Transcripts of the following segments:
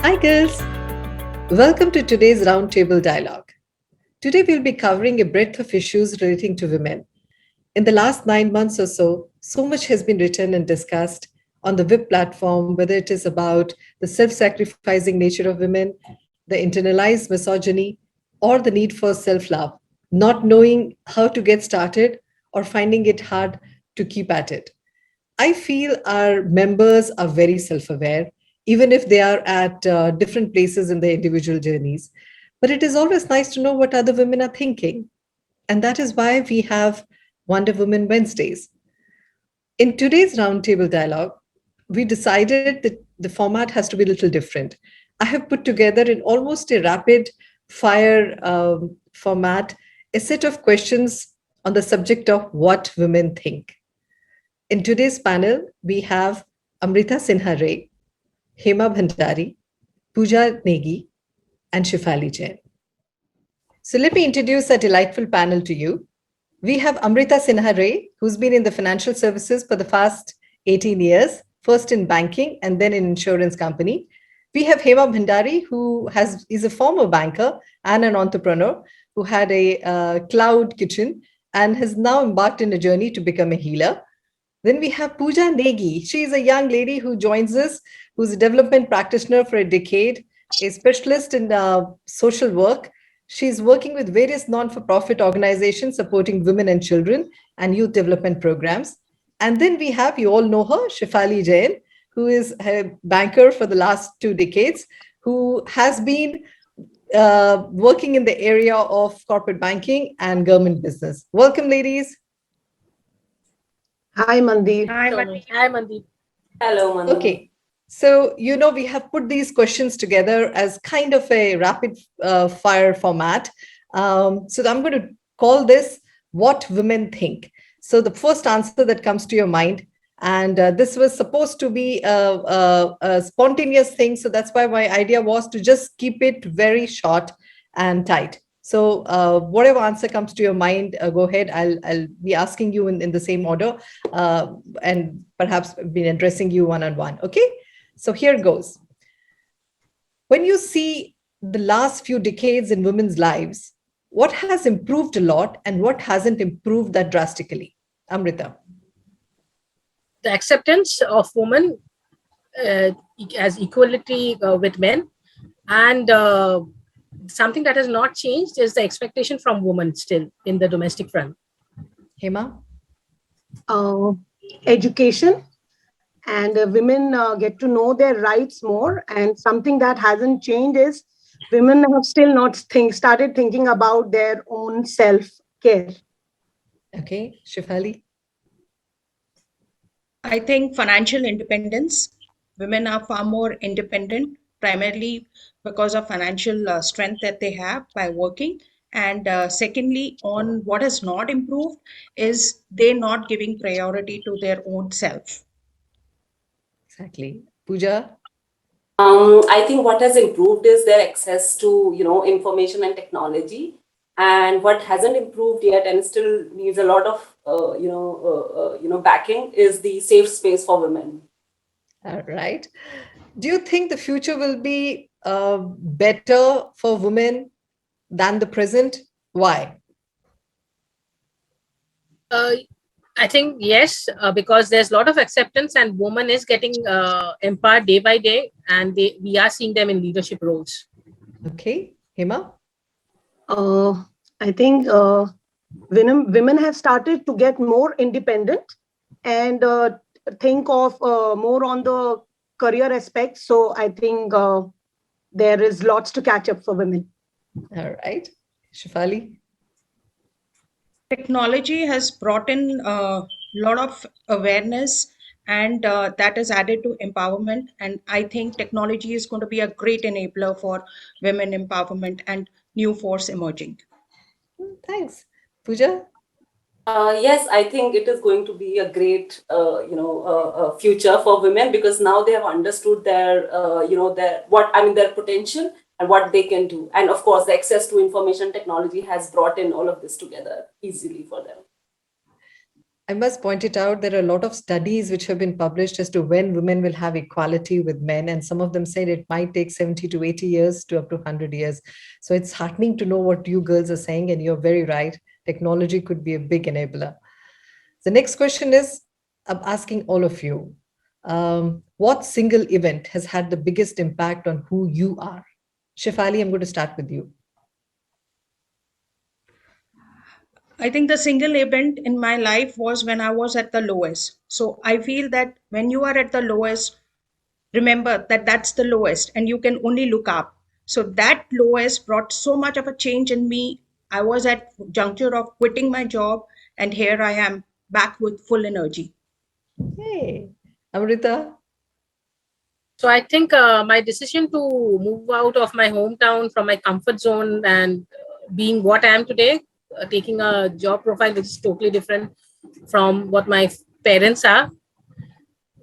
Hi, girls. Welcome to today's Roundtable Dialogue. Today, we'll be covering a breadth of issues relating to women. In the last 9 months or so, so much has been written and discussed on the WIP platform, whether it is about the self sacrificing nature of women, the internalized misogyny, or the need for self love, not knowing how to get started or finding it hard to keep at it. I feel our members are very self aware, even if they are at different places in their individual journeys. But it is always nice to know what other women are thinking. And that is why we have Wonder Woman Wednesdays. In today's roundtable dialogue, we decided that the format has to be a little different. I have put together in almost a rapid fire format a set of questions on the subject of what women think. In today's panel, we have Amrita Sinha Ray, Hema Bhandari, Pooja Negi, and Shifali Jain. So let me introduce a delightful panel to you. We have Amrita Sinha Ray, who's been in the financial services for the past 18 years, first in banking and then in insurance company. We have Hema Bhandari, who is a former banker and an entrepreneur who had a cloud kitchen and has now embarked in a journey to become a healer. Then we have Pooja Negi. She is a young lady who joins us, who's a development practitioner for a decade, a specialist in social work. She's working with various non for profit organizations supporting women and children and youth development programs. And then we have, you all know her, Shifali Jain, who is a banker for the last 2 decades, who has been working in the area of corporate banking and government business. Welcome, ladies. Hi, Mandeep. Hi, Mandeep. Hello, Manu. Okay. So, we have put these questions together as kind of a rapid fire format. So, I'm going to call this What Women Think. So, the first answer that comes to your mind, and this was supposed to be a spontaneous thing. So, that's why my idea was to just keep it very short and tight. So, whatever answer comes to your mind, go ahead. I'll be asking you in the same order and perhaps been addressing you one on one. Okay. So here goes. When you see the last few decades in women's lives, what has improved a lot and what hasn't improved that drastically? Amrita. The acceptance of women as equality with men, and something that has not changed is the expectation from women still in the domestic front. Hema. Education and women get to know their rights more. And something that hasn't changed is women have still not started thinking about their own self care. Okay. Shifali. I think financial independence. Women are far more independent, primarily because of financial strength that they have by working. And secondly, on what has not improved is they not giving priority to their own self. Exactly. Pooja. I think what has improved is their access to, information and technology. And what hasn't improved yet and still needs a lot of, backing is the safe space for women. All right. Do you think the future will be better for women than the present? Why? I think yes, because there's a lot of acceptance and woman is getting empowered day by day, and we are seeing them in leadership roles. Okay. Hema. I think women have started to get more independent and think of more on the career aspect. So I think there is lots to catch up for women. All right. Shifali. Technology has brought in a lot of awareness, and that is added to empowerment. And I think technology is going to be a great enabler for women empowerment and new force emerging. Thanks. Pooja? Yes, I think it is going to be a great, future for women because now they have understood their potential and what they can do. And of course, the access to information technology has brought in all of this together easily for them. I must point it out, there are a lot of studies which have been published as to when women will have equality with men. And some of them said it might take 70 to 80 years to up to 100 years. So it's heartening to know what you girls are saying. And you're very right. Technology could be a big enabler. The next question is, I'm asking all of you, what single event has had the biggest impact on who you are? Shefali, I'm going to start with you. I think the single event in my life was when I was at the lowest. So I feel that when you are at the lowest, remember that that's the lowest and you can only look up. So that lowest brought so much of a change in me. I was at juncture of quitting my job and here I am back with full energy. Hey, Amrita. So I think my decision to move out of my hometown from my comfort zone and being what I am today, taking a job profile which is totally different from what my parents are,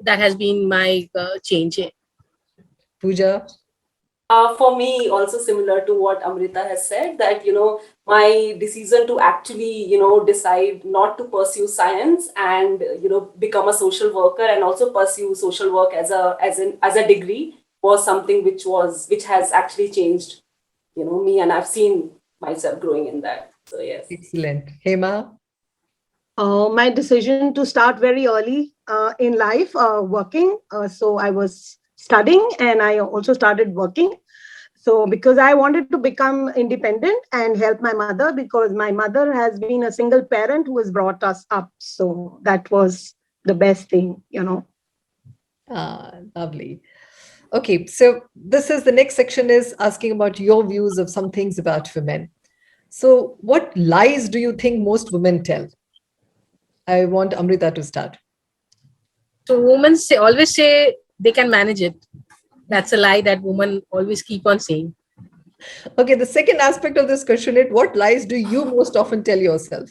that has been my change. Pooja. For me, also similar to what Amrita has said, that my decision to actually decide not to pursue science and become a social worker and also pursue social work as a degree was something which has actually changed me, and I've seen myself growing in that. So yes. Excellent. Hema. My decision to start very early in life, working. So I was studying and I also started working. So because I wanted to become independent and help my mother, because my mother has been a single parent who has brought us up. So that was the best thing. Lovely. Okay, so this is the next section is asking about your views of some things about women. So what lies do you think most women tell? I want Amrita to start. So women always say they can manage it. That's a lie that women always keep on saying. Okay, the second aspect of this question is, what lies do you most often tell yourself?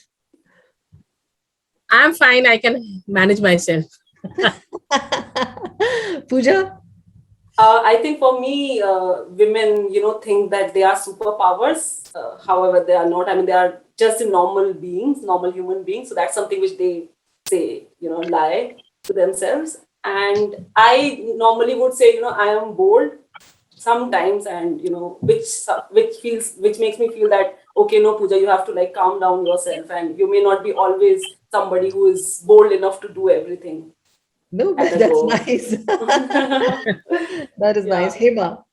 I'm fine. I can manage myself. Pooja? I think for me, women, think that they are superpowers. However, they are not. I mean, they are just normal beings, normal human beings. So that's something which they say, lie to themselves. And I normally would say, I am bold sometimes, and which makes me feel that, okay, no, Pooja, you have to like calm down yourself, and you may not be always somebody who is bold enough to do everything. No, At the that's go. nice. That is Yeah. nice. Hema?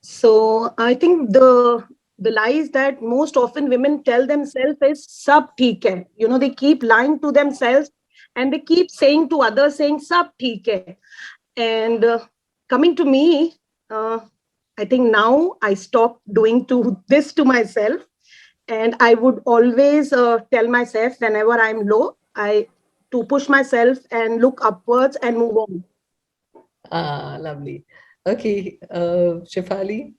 So I think the lies that most often women tell themselves is sab theek hai. They keep lying to themselves and they keep saying to others, saying sab theek hai. And coming to me, I think now I stopped doing this to myself, and I would always tell myself whenever I'm low, to push myself and look upwards and move on. Lovely. Okay, Shefali?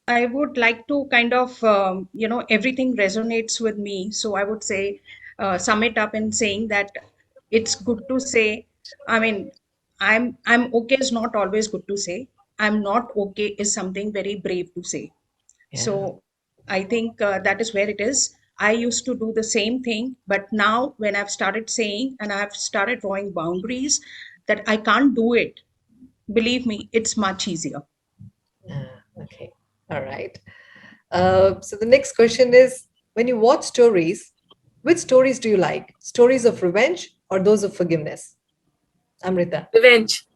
I would like to kind of, everything resonates with me. So I would say, sum it up in saying that it's good to say, I mean, I'm okay is not always good to say. I'm not okay is something very brave to say. Yeah. So I think that is where it is. I used to do the same thing, but now when I've started saying and I've started drawing boundaries that I can't do it, believe me, it's much easier. Okay. All right. So the next question is, when you watch stories, which stories do you like? Stories of revenge or those of forgiveness? Amrita? Revenge.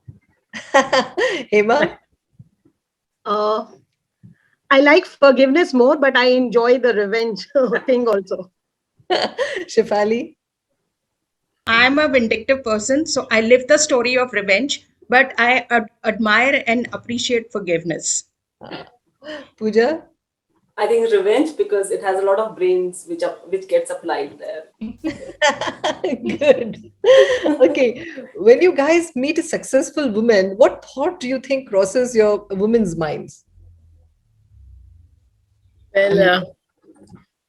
Hema? I like forgiveness more, but I enjoy the revenge thing also. Shefali? I'm a vindictive person, so I live the story of revenge, but I admire and appreciate forgiveness. Pooja? I think revenge, because it has a lot of brains which gets applied there. Good. Okay. When you guys meet a successful woman, what thought do you think crosses your women's minds? Well,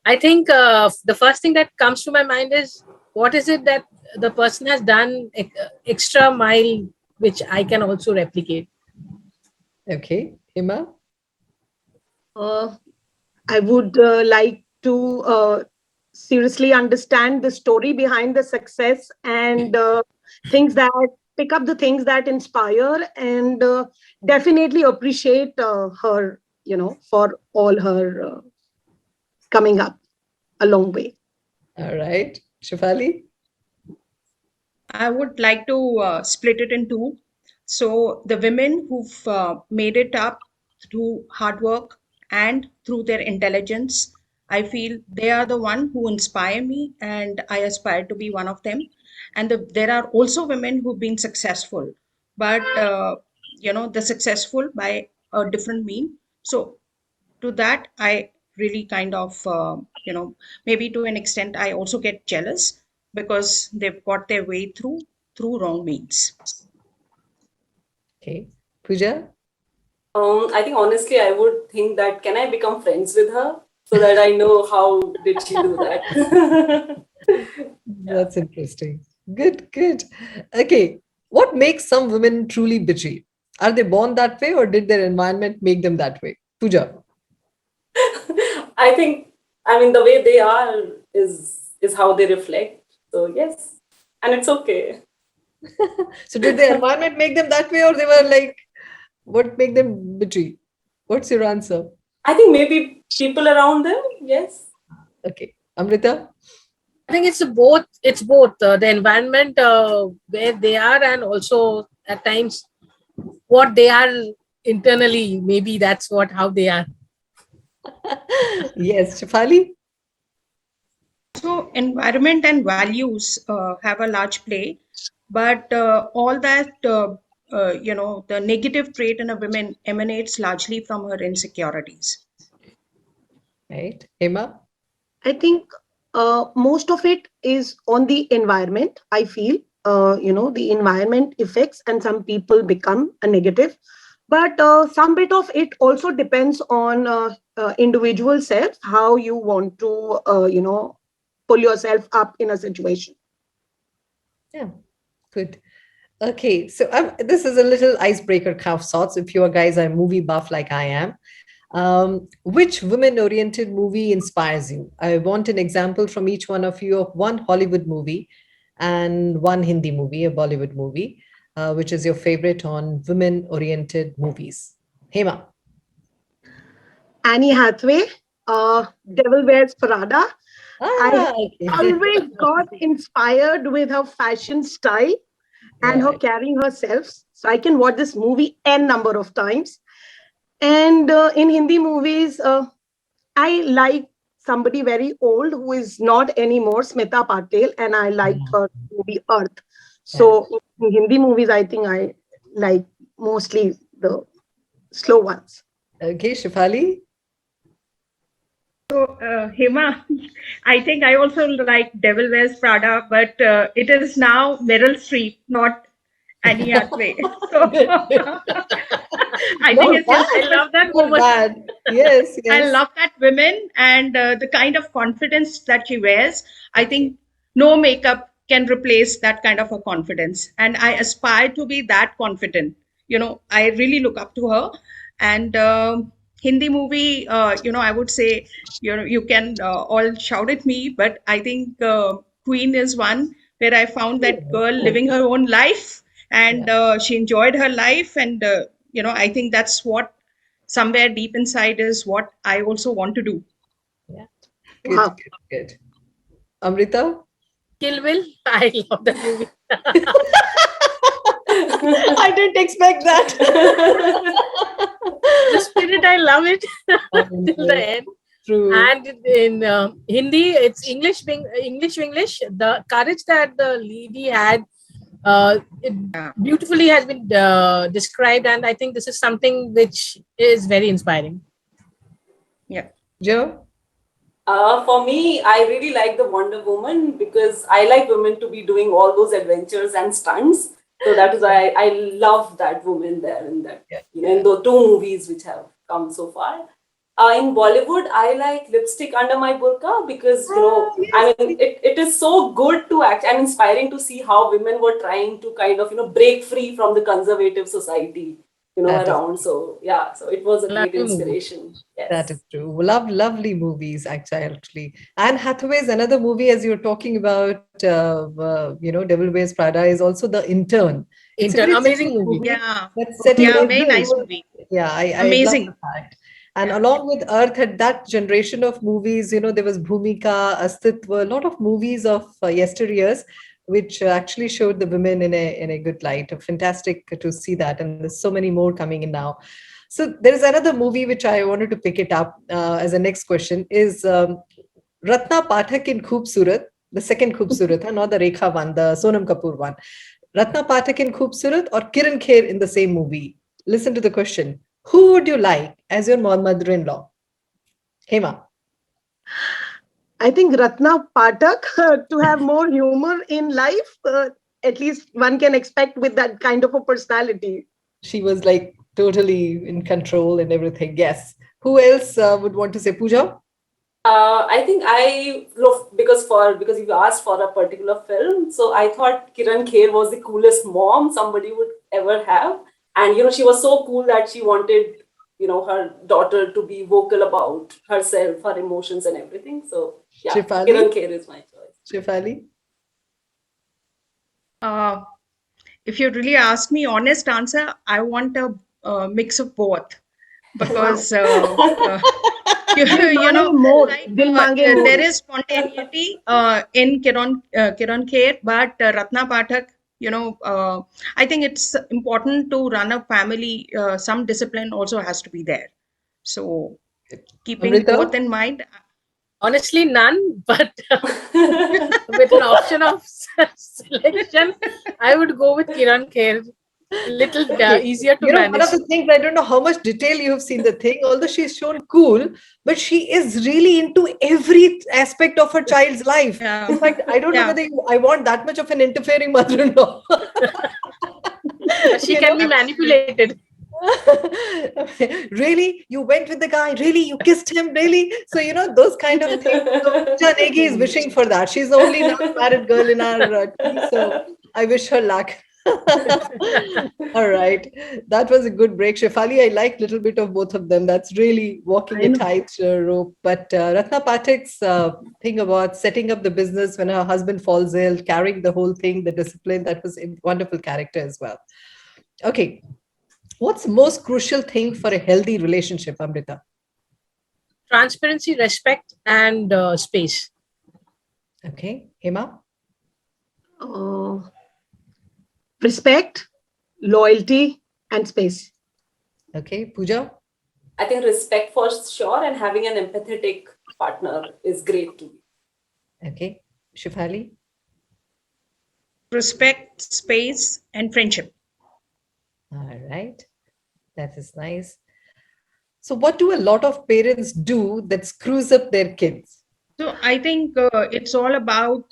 I think the first thing that comes to my mind is, what is it that the person has done extra mile, which I can also replicate. Okay. Hema? I would like to seriously understand the story behind the success and things that pick up the things that inspire and definitely appreciate her, for all her coming up a long way. All right. Shefali? I would like to split it in two. So the women who've made it up through hard work and through their intelligence, I feel they are the one who inspire me, and I aspire to be one of them. And there are also women who've been successful, but the successful by a different mean. So to that, I really kind of, maybe to an extent, I also get jealous because they've got their way through wrong means. Okay. Pooja? I think honestly, I would think that can I become friends with her so that I know how did she do that? That's interesting. Good, good. Okay. What makes some women truly bitchy? Are they born that way or did their environment make them that way? Pooja? I think, I mean, the way they are is how they reflect. So yes, and it's okay. So did the environment make them that way or they were like, what make them bitchy? What's your answer? I think maybe people around them, yes. Okay. Amrita? I think it's both. It's both the environment where they are, and also at times what they are internally. Maybe that's how they are. Yes. Shefali? So environment and values have a large play, but all that, the negative trait in a woman emanates largely from her insecurities. Right. Hema? I think most of it is on the environment, I feel. The environment affects and some people become a negative. But some bit of it also depends on individual self, how you want to, pull yourself up in a situation. Yeah. Good. Okay. So this is a little icebreaker kind of sorts if you guys are movie buff like I am. Which women-oriented movie inspires you? I want an example from each one of you of one Hollywood movie and one Hindi movie, a Bollywood movie, which is your favorite on women-oriented movies. Hema. Annie Hathaway, Devil Wears Prada. I Okay. always got inspired with her fashion style and her Right. carrying herself. So I can watch this movie n number of times. And in Hindi movies, I like somebody very old who is not anymore, Smita Patel, and I like her movie Earth. So in Hindi movies, I think I like mostly the slow ones. Okay, Shefali. So, Hema, I think I also like Devil Wears Prada, but it is now Meryl Streep, not Annie Hathaway. So, I think it's just, I love that Not woman. bad. Yes, I yes. love that woman and the kind of confidence that she wears. I think no makeup can replace that kind of a confidence. And I aspire to be that confident. I really look up to her. And Hindi movie, I would say, you can all shout at me, but I think Queen is one where I found that girl living her own life and she enjoyed her life. And, I think that's what somewhere deep inside is what I also want to do. Yeah. Good, Wow. good, good. Amrita? Kill Bill. I love that movie. I didn't expect that. The spirit, I love it till the end. True. And in Hindi, it's English. The courage that the lady had, it beautifully has been described, and I think this is something which is very inspiring. Yeah. Joe? For me, I really like the Wonder Woman because I like women to be doing all those adventures and stunts. So that is why I love that woman there in that, in the two movies which have come so far. In Bollywood, I like Lipstick Under My Burqa because, I mean, it is so good to act and inspiring to see how women were trying to kind of, break free from the conservative society. That is- around. So yeah, so it was a great Lovely movie. inspiration. Yes. That is true. Lovely movies, actually. Anne Hathaway's another movie, as you're talking about, Devil Wears Prada, is also The Intern. It's a Intern, very amazing simple movie. Yeah, that's set in yeah, April. very nice movie. Yeah, I love Amazing. the fact. And Yeah. along with Earth, had that generation of movies, there was Bhumika, Astitva, a lot of movies of yesteryears, which actually showed the women in a good light. Fantastic to see that. And there's so many more coming in now. So there is another movie which I wanted to pick it up as a next question is Ratna Pathak in Khoobsurat, the second Khoobsurat, not the Rekha one, the Sonam Kapoor one. Ratna Pathak in Khoobsurat or Kiran Kher in the same movie? Listen to the question. Who would you like as your mother-in-law? Hema. I think Ratna Pathak to have more humor in life. At least one can expect with that kind of a personality. She was like totally in control and everything. Yes. Who else would want to say Pooja? I think I love because you asked for a particular film, so I thought Kiran Kher was the coolest mom somebody would ever have, and she was so cool that she wanted her daughter to be vocal about herself, her emotions, and everything. So yeah, Shefali? Kiran Kher is my choice. Shefali? If you really ask me honest answer, I want a mix of both because Dil you know, mange more. like Dil mange more. there is spontaneity in Kiran Kher, but Ratna Pathak, I think it's important to run a family. Some discipline also has to be there. So keeping Amrita? both in mind, Honestly, none, but with an option of selection, I would go with Kiran Kher. Little Okay. easier to One manage. of the things, I don't know how much detail you have seen the thing, although she's shown cool, but she is really into every aspect of her child's life. Yeah. In fact, I don't know Yeah. whether I want that much of an interfering mother-in-law. She You can know? be manipulated. Really? You went with the guy? Really? You kissed him? Really? So, those kind of things. So, Pooja Negi is wishing for that. She's the only non-married girl in our team, so I wish her luck. All right. That was a good break. Shefali, I like a little bit of both of them. That's really walking I a know. tight rope. But Ratna Pathak's thing about setting up the business when her husband falls ill, carrying the whole thing, the discipline, that was a wonderful character as well. Okay. What's the most crucial thing for a healthy relationship, Amrita? Transparency, respect, and space. Okay. Hema? Uh, respect, loyalty, and space. Okay. Pooja? I think respect for sure, and having an empathetic partner is great too. Okay. Shefali? respect, space, and friendship. All right. That is nice. So, what do a lot of parents do that screws up their kids? So I think it's all about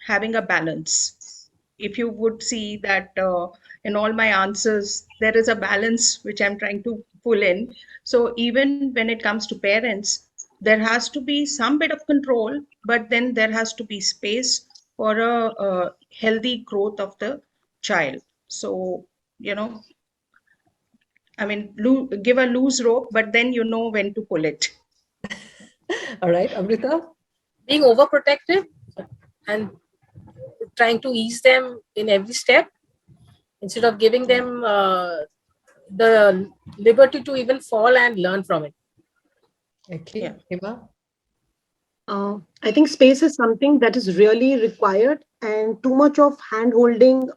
having a balance. If you would see that in all my answers, there is a balance which I'm trying to pull in. So even when it comes to parents, there has to be some bit of control, but then there has to be space for a healthy growth of the child. So, I mean, give a loose rope, but then you know when to pull it. All right. Amrita? Being overprotective and trying to ease them in every step instead of giving them the liberty to even fall and learn from it. Okay. Yeah. Hema? I think space is something that is really required, and too much of hand holding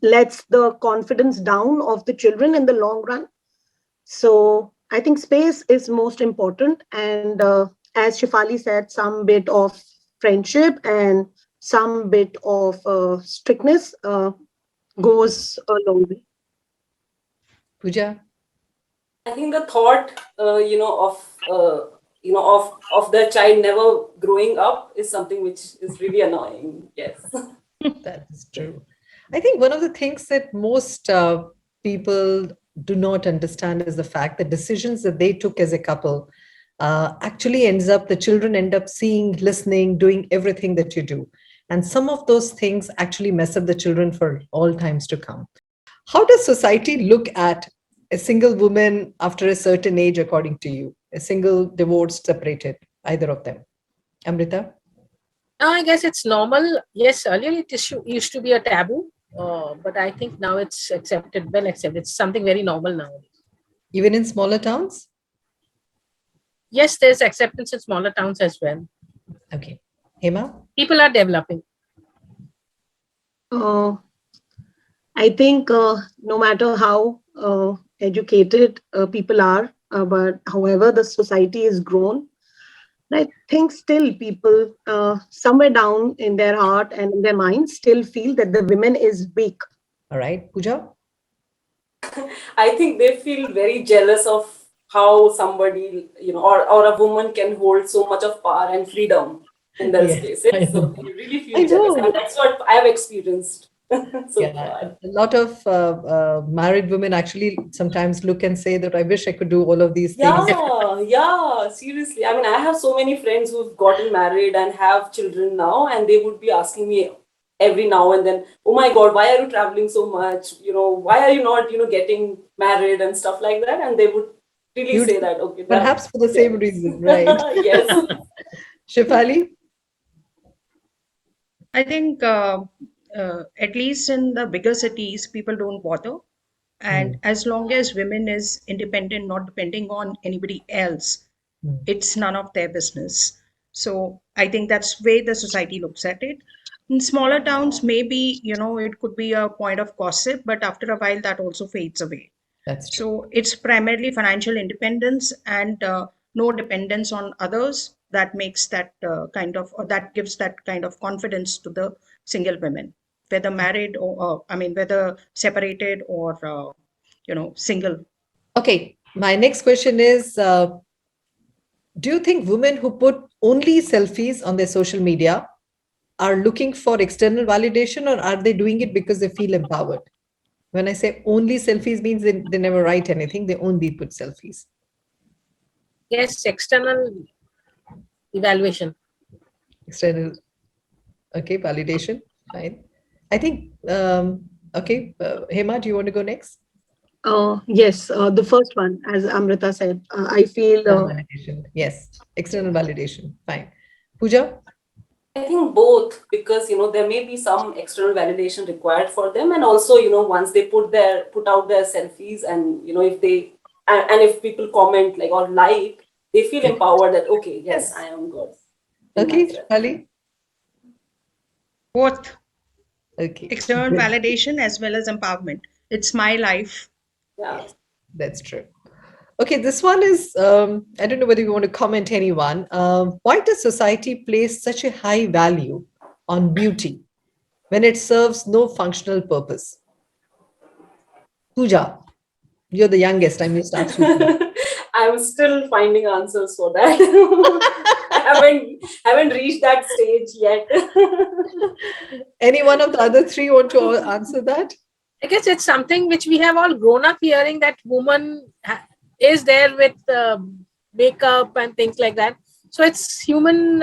lets the confidence down of the children in the long run. So I think space is most important, and as Shefali said, some bit of friendship and some bit of strictness goes a long way. Pooja? I think the thought, of the child never growing up is something which is really annoying. Yes. That is true. I think one of the things that most people do not understand is the fact that decisions that they took as a couple actually ends up, the children end up seeing, listening, doing everything that you do. And some of those things actually mess up the children for all times to come. How does society look at a single woman after a certain age, according to you? A single, divorced, separated, either of them? Amrita? I guess it's normal. Yes, earlier used to be a taboo, but I think now it's accepted, well accepted. It's something very normal now. Even in smaller towns? Yes, there's acceptance in smaller towns as well. Okay. Hema? People are developing. I think no matter how educated people are, but however the society is grown, I think still people somewhere down in their heart and in their mind still feel that the women is weak. All right. Pooja? I think they feel very jealous of how somebody, or a woman can hold so much of power and freedom in their Yeah, I spaces. So know. they really I feel jealous. know. And that's what I have experienced so Yeah, far. a lot of married women actually sometimes look and say that I wish I could do all of these things. Yeah, seriously. I mean, I have so many friends who've gotten married and have children now, and they would be asking me every now and then, oh my God, why are you traveling so much? Why are you not, getting married and stuff like that? And they would really You'd say that, okay, perhaps for the yeah. same reason, right? Yes. Shefali? I think at least in the bigger cities, people don't bother. And as long as women is independent, not depending on anybody else, Mm. it's none of their business. So I think that's way the society looks at it. In smaller towns, maybe, it could be a point of gossip, but after a while that also fades away. That's true. So it's primarily financial independence and no dependence on others that makes that or that gives that kind of confidence to the single women, whether married or, whether separated or, single. Okay, my next question is do you think women who put only selfies on their social media are looking for external validation, or are they doing it because they feel empowered? When I say only selfies means they never write anything, they only put selfies. Yes, external evaluation. External, okay, validation, fine. I think, okay, Hema, do you want to go next? Yes, the first one, as Amrita said, I feel External validation, yes, external validation, fine. Pooja? I think both, because there may be some external validation required for them, and also once they put out their selfies, and if they and if people comment like or like, they feel empowered that okay, yes, I am good. Okay, Shefali? Both Okay, external good. validation as well as empowerment. It's my life. Yeah. That's true. Okay, this one is, I don't know whether you want to comment anyone. Why does society place such a high value on beauty when it serves no functional purpose? Pooja, you're the youngest. I'm just asking you. I'm still finding answers for that. haven't reached that stage yet. Any one of the other three want to answer that? I guess it's something which we have all grown up hearing, that woman is there with makeup and things like that. So it's human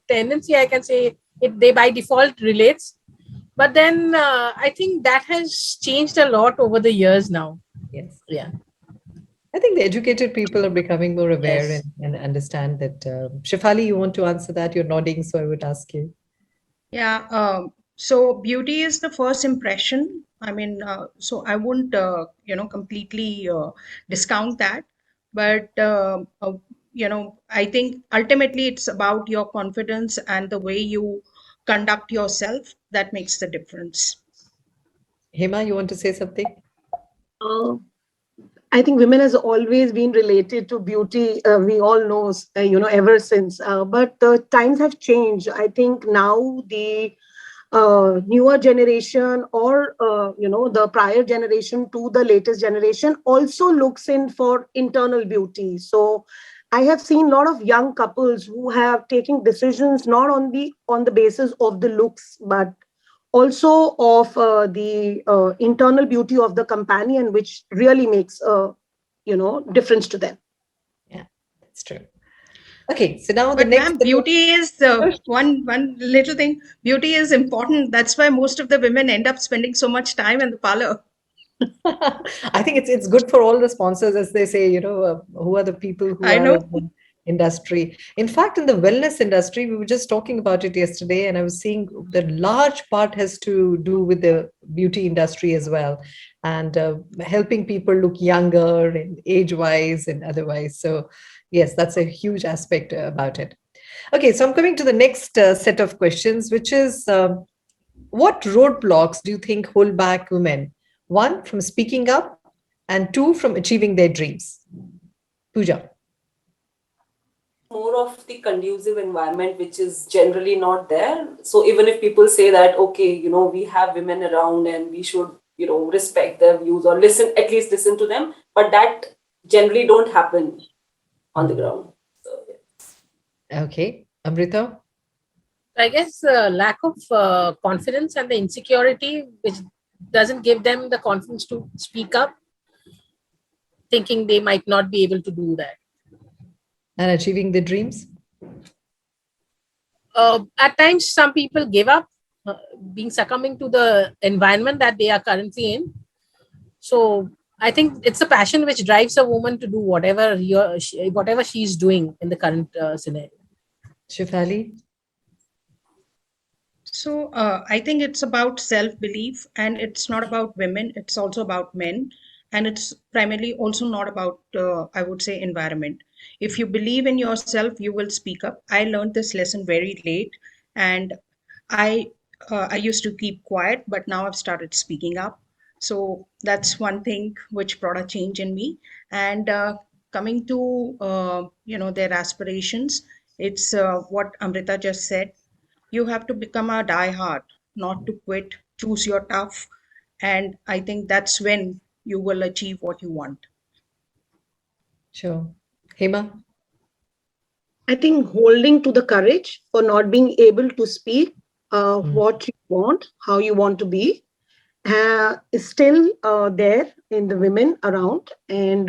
tendency, I can say. They by default relates. But then I think that has changed a lot over the years now. Yes. Yeah. I think the educated people are becoming more aware Yes. and understand that. Shefali, you want to answer that? You're nodding, so I would ask you. Yeah. So beauty is the first impression. So I wouldn't, completely discount that. But, I think ultimately it's about your confidence and the way you conduct yourself that makes the difference. Hema, you want to say something? I think women has always been related to beauty. We all know, ever since. But the times have changed. I think now the newer generation or, the prior generation to the latest generation also looks in for internal beauty. So I have seen a lot of young couples who have taken decisions not on the basis of the looks, but also of the internal beauty of the companion, which really makes a difference to them. Yeah, that's true. Okay, so now the But next. ma'am, beauty is one little thing. Beauty is important. That's why most of the women end up spending so much time in the parlor. I think it's good for all the sponsors, as they say, who are the people who I are know. in the industry. In fact, in the wellness industry, we were just talking about it yesterday, and I was seeing that large part has to do with the beauty industry as well, and helping people look younger and age-wise and otherwise. So, yes, that's a huge aspect about it. Okay, so I'm coming to the next set of questions, which is what roadblocks do you think hold back women? One, from speaking up, and two, from achieving their dreams. Pooja. More of the conducive environment, which is generally not there. So even if people say that, okay, we have women around and we should, respect their views or at least listen to them, but that generally don't happen on the ground. So, yeah. Okay, Amrita. I guess lack of confidence and the insecurity, which doesn't give them the confidence to speak up, thinking they might not be able to do that. And achieving their dreams. At times, some people give up, succumbing to the environment that they are currently in. So I think it's a passion which drives a woman to do whatever whatever she's doing in the current scenario. Shefali. So I think it's about self-belief, and it's not about women, it's also about men. And it's primarily also not about, I would say, environment. If you believe in yourself, you will speak up. I learned this lesson very late, and I I used to keep quiet, but now I've started speaking up. So that's one thing which brought a change in me. And coming to their aspirations, it's what Amrita just said. You have to become a diehard, not to quit. Choose your tough, and I think that's when you will achieve what you want. Sure. Hema. I think holding to the courage for not being able to speak what you want, how you want to be, is still there in the women around, and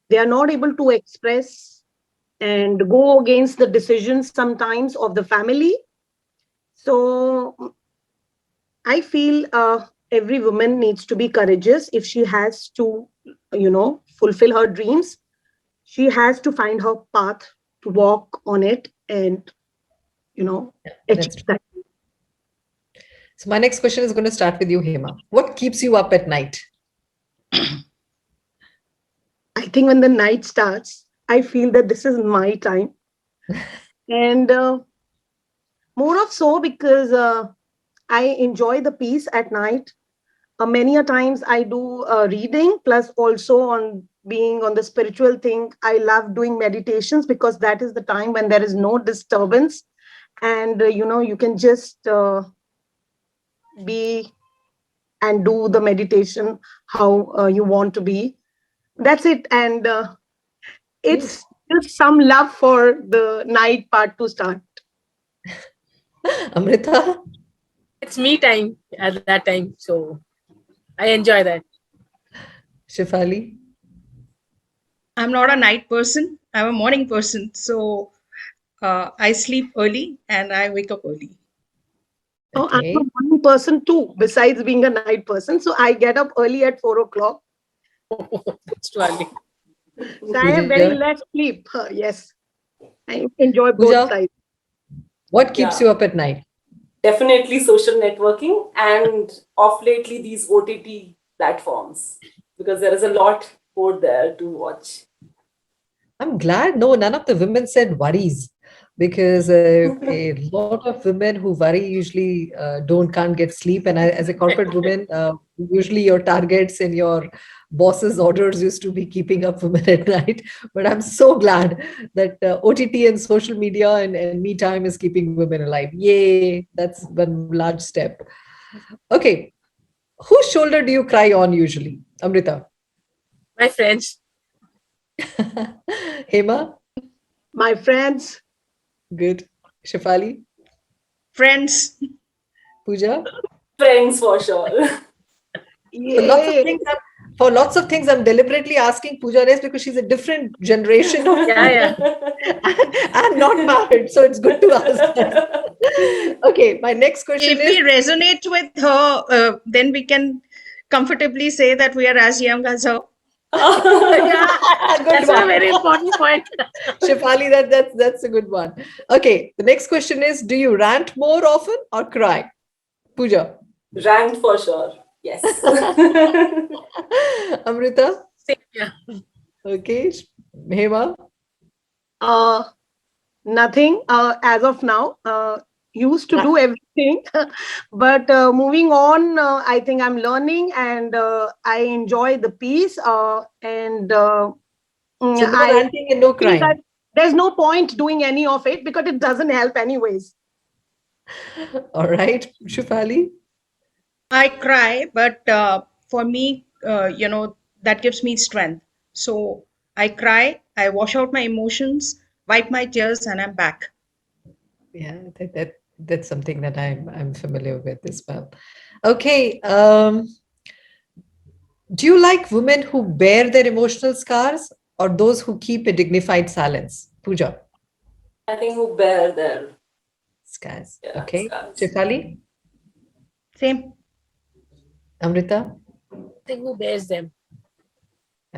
they are not able to express and go against the decisions sometimes of the family. So I feel every woman needs to be courageous if she has to, fulfill her dreams. She has to find her path to walk on it and, That's achieve true. that. So my next question is going to start with you, Hema. What keeps you up at night? I think when the night starts, I feel that this is my time. And more of so because I enjoy the peace at night. Many a times I do reading, plus also on being on the spiritual thing. I love doing meditations because that is the time when there is no disturbance, and you can just be and do the meditation how you want to be. That's it, and it's just some love for the night part to start. Amrita. It's me time at that time, so I enjoy that. Shefali. I'm not a night person, I'm a morning person. So I sleep early and I wake up early. Oh, I'm Okay. a morning person too, besides being a night person. So I get up early at 4 o'clock. It's too early. So I have very Pooja. less sleep. Yes, I enjoy both Pooja, sides. what keeps Yeah. you up at night? Definitely social networking, and of lately these OTT platforms, because there is a lot more there to watch. I'm glad none of the women said worries, because a lot of women who worry usually can't get sleep. And as a corporate woman, usually your targets and your boss's orders used to be keeping up women at night. But I'm so glad that OTT and social media and me time is keeping women alive. Yay, that's one large step. Okay, whose shoulder do you cry on usually? Amrita. My friends. Hema. My friends, Good. Shefali. Friends. Pooja. Friends for sure. yay. For lots of things, I'm deliberately asking Pooja Res because she's a different generation of Yeah. and not married, so it's good to ask that. Okay, my next question If we is resonate with her, then we can comfortably say that we are as young as her. Yeah, Good that's a one. very important point. Shefali, that's a good one. Okay, the next question is: do you rant more often or cry? Pooja. Ranked for sure. Yes. Amrita. Same, yeah. Okay. Hema. Uh, Nothing as of now. Used to do everything, but moving on, I think I'm learning and I enjoy the peace. So no I ranting and no think that crying. there's no point doing any of it because it doesn't help anyways. All right, Shefali. I cry, but for me, that gives me strength. So I cry, I wash out my emotions, wipe my tears, and I'm back. Yeah, that's something that I'm familiar with as well. Okay. Do you like women who bear their emotional scars or those who keep a dignified silence? Pooja. I think who bear their Scars. yeah, Okay. scars. Shefali. Same. Amrita. I think who bears them.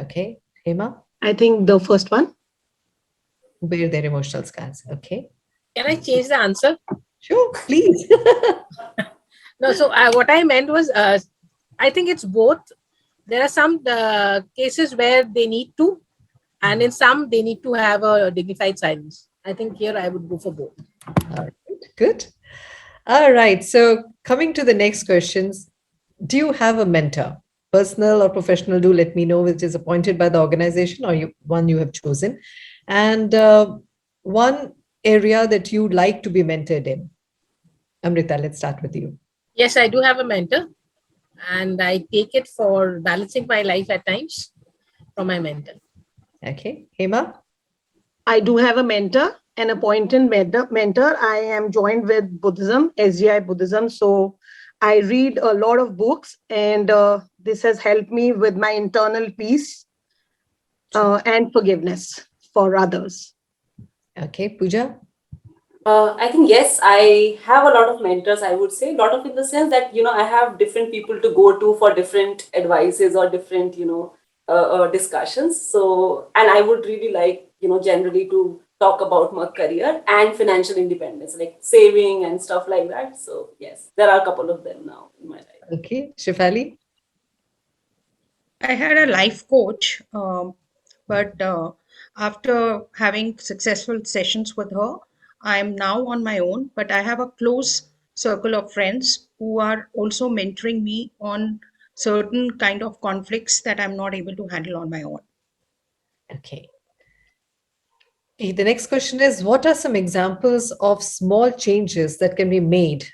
Okay. Hema. I think the first one. Who bear their emotional scars. Okay. Can I change the answer? Sure, please. No, so what I meant was, I think it's both. There are some cases where they need to, and in some they need to have a dignified silence. I think here I would go for both. All right, good. All right. So coming to the next questions, do you have a mentor, personal or professional? Do let me know which is appointed by the organization or one you have chosen, and one area that you'd like to be mentored in. Amrita, let's start with you. Yes, I do have a mentor, and I take it for balancing my life at times from my mentor. Okay, Hema. I do have a mentor, an appointed mentor. I am joined with Buddhism, SGI Buddhism. So I read a lot of books, and this has helped me with my internal peace and forgiveness for others. Okay, Pooja. I think yes, I have a lot of mentors. I would say a lot of in the sense that I have different people to go to for different advices or different discussions. So, and I would really like generally to talk about my career and financial independence, like saving and stuff like that. So yes, there are a couple of them now in my life. Okay, Shefali. I had a life coach, but after having successful sessions with her, I'm now on my own. But I have a close circle of friends who are also mentoring me on certain kind of conflicts that I'm not able to handle on my own. Okay. The next question is: what are some examples of small changes that can be made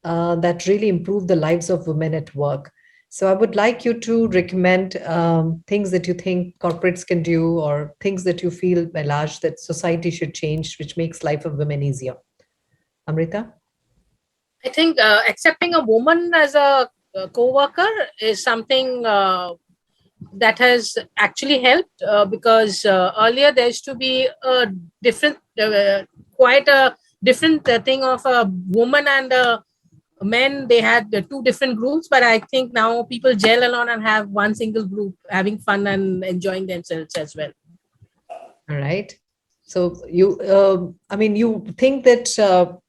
that really improve the lives of women at work? So I would like you to recommend things that you think corporates can do or things that you feel by large that society should change, which makes life of women easier. Amrita? I think accepting a woman as a co-worker is something that has actually helped because earlier there used to be a different, quite a different thing of a woman and a men. They had two different groups, but I think now people gel along and have one single group having fun and enjoying themselves as well. All right. So you, you think that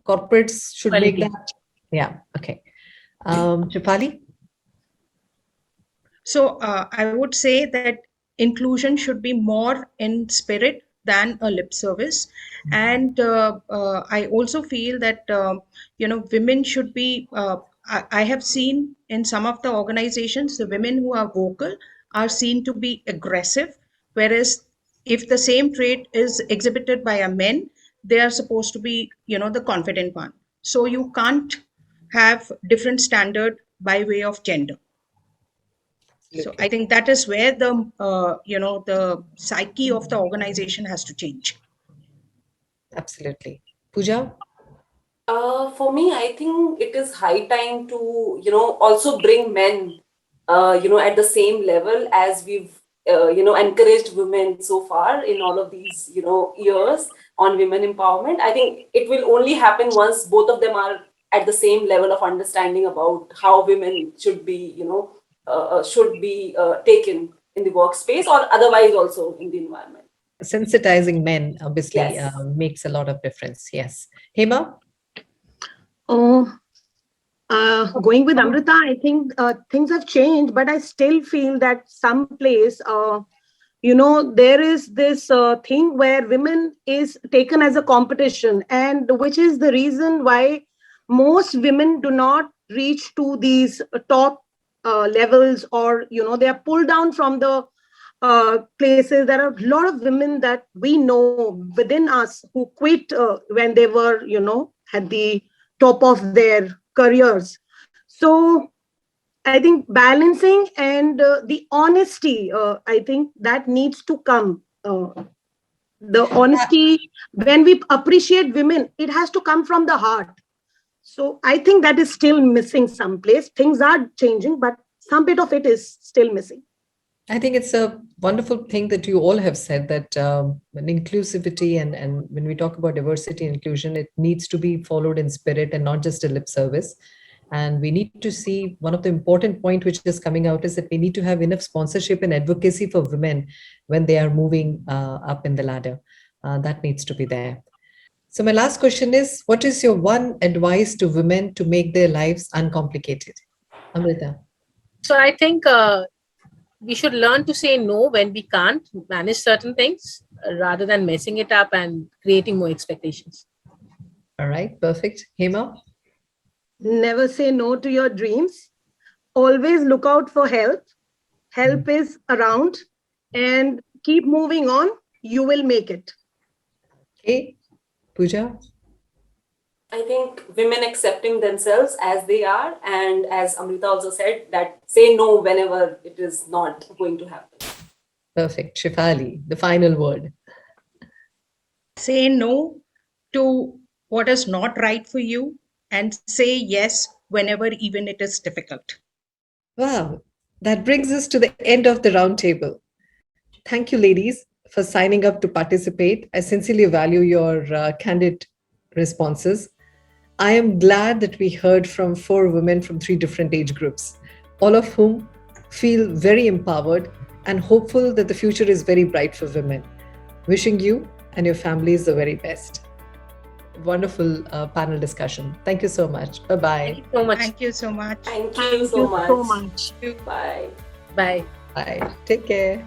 corporates should make Equality. that? Yeah. Okay. Shefali? So I would say that inclusion should be more in spirit than a lip service, and I also feel that women should be. I have seen in some of the organizations the women who are vocal are seen to be aggressive, whereas if the same trait is exhibited by a men, they are supposed to be the confident one. So you can't have different standard by way of gender. So I think that is where the psyche of the organization has to change. Absolutely. Pooja? For me, I think it is high time to, also bring men, at the same level as we've, encouraged women so far in all of these, years on women empowerment. I think it will only happen once both of them are at the same level of understanding about how women should be, should be taken in the workspace or otherwise also in the environment. Sensitizing men obviously Yes. makes a lot of difference. Yes. Hema? Going with Amrita, I think things have changed, but I still feel that some place, there is this thing where women is taken as a competition, and which is the reason why most women do not reach to these top levels, or they are pulled down from the places. There are a lot of women that we know within us who quit when they were at the top of their careers. So I think balancing and the honesty, I think that needs to come. The honesty, when we appreciate women, it has to come from the heart. So I think that is still missing someplace. Things are changing, but some bit of it is still missing. I think it's a wonderful thing that you all have said, that when inclusivity and when we talk about diversity and inclusion, it needs to be followed in spirit and not just a lip service. And we need to see, one of the important point which is coming out is that we need to have enough sponsorship and advocacy for women when they are moving up in the ladder. That needs to be there. So my last question is, what is your one advice to women to make their lives uncomplicated? Amrita. So I think we should learn to say no when we can't manage certain things rather than messing it up and creating more expectations. All right, perfect. Hema? Never say no to your dreams. Always look out for help. Help is around, and keep moving on. You will make it. Okay. Pooja? I think women accepting themselves as they are, and as Amrita also said, that say no whenever it is not going to happen. Perfect. Shefali, the final word. Say no to what is not right for you and say yes whenever even it is difficult. Wow, that brings us to the end of the roundtable. Thank you, ladies, for signing up to participate. I sincerely value your candid responses. I am glad that we heard from 4 women from 3 different age groups, all of whom feel very empowered and hopeful that the future is very bright for women. Wishing you and your families the very best. Wonderful panel discussion. Thank you so much. Bye-bye. Thank you so much. Thank you so much. Thank you so much. so much. Bye. Bye. Bye. Take care.